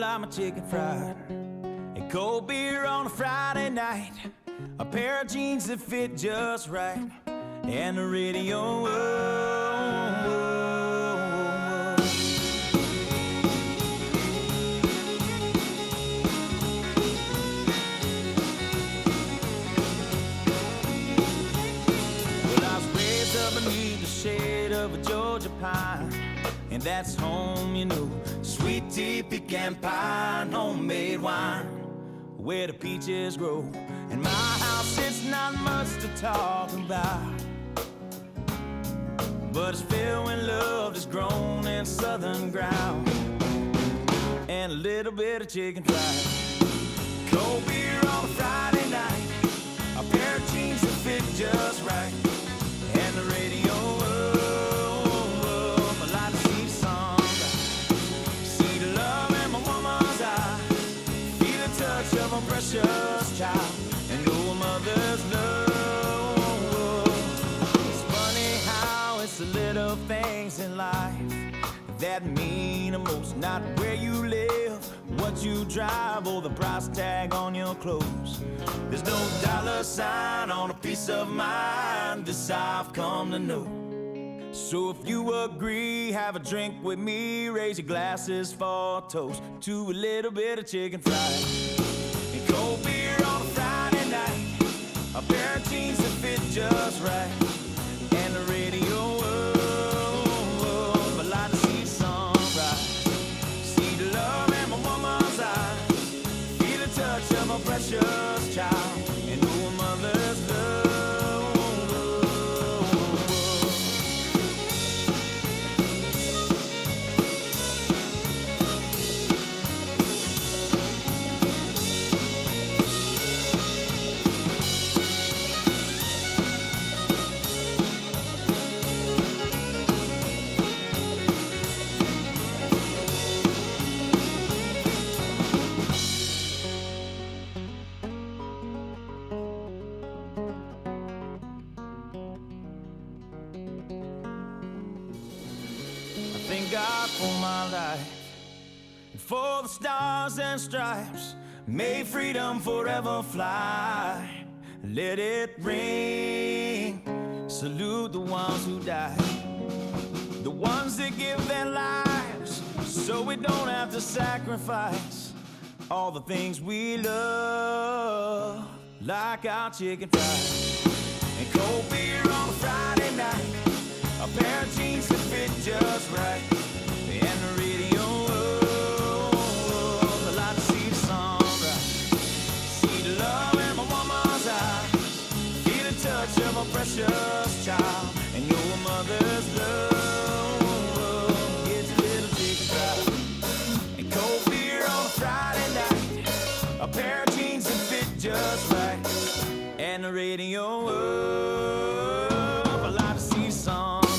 I'm a chicken fried and cold beer on a Friday night, a pair of jeans that fit just right, and the radio. Well, I was raised up beneath the shade of a Georgia pine, and that's home, you know. Sweet tea, pecan pie, and homemade wine, where the peaches grow. In my house, it's not much to talk about, but it's filled when love is grown in southern ground, and a little bit of chicken fried, cold beer on a Friday night, a pair of jeans that fit just right, and the radio. Of a precious child and no mother's love. It's funny how it's the little things in life that mean the most. Not where you live, what you drive, or the price tag on your clothes. There's no dollar sign on a piece of mind. This I've come to know. So if you agree, have a drink with me, raise your glasses for a toast to a little bit of chicken fried and cold beer on a Friday night, a pair of jeans that fit just right, and the radio. I like to see the sunrise, see the love in my woman's eyes, feel the touch of a precious child, and know a mother's love. Thank God for my life and for the stars and stripes. May freedom forever fly. Let it ring. Salute the ones who died, the ones that give their lives so we don't have to sacrifice all the things we love, like our chicken fried and cold beer on a Friday night, a pair of jeans that fit just right, and the radio. I like to see the sunrise, see the love in my woman's eyes, feel the touch of a precious child, and know a mother's love. It's a little chicken fried and cold beer on a Friday night, a pair of jeans that fit just right, and the radio. I like to see the sunrise,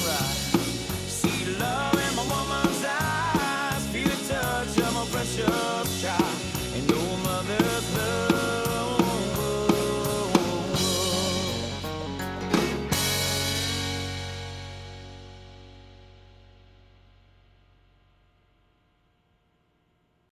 see the love in my woman's eyes, feel the touch of a precious child, and know a mother's love.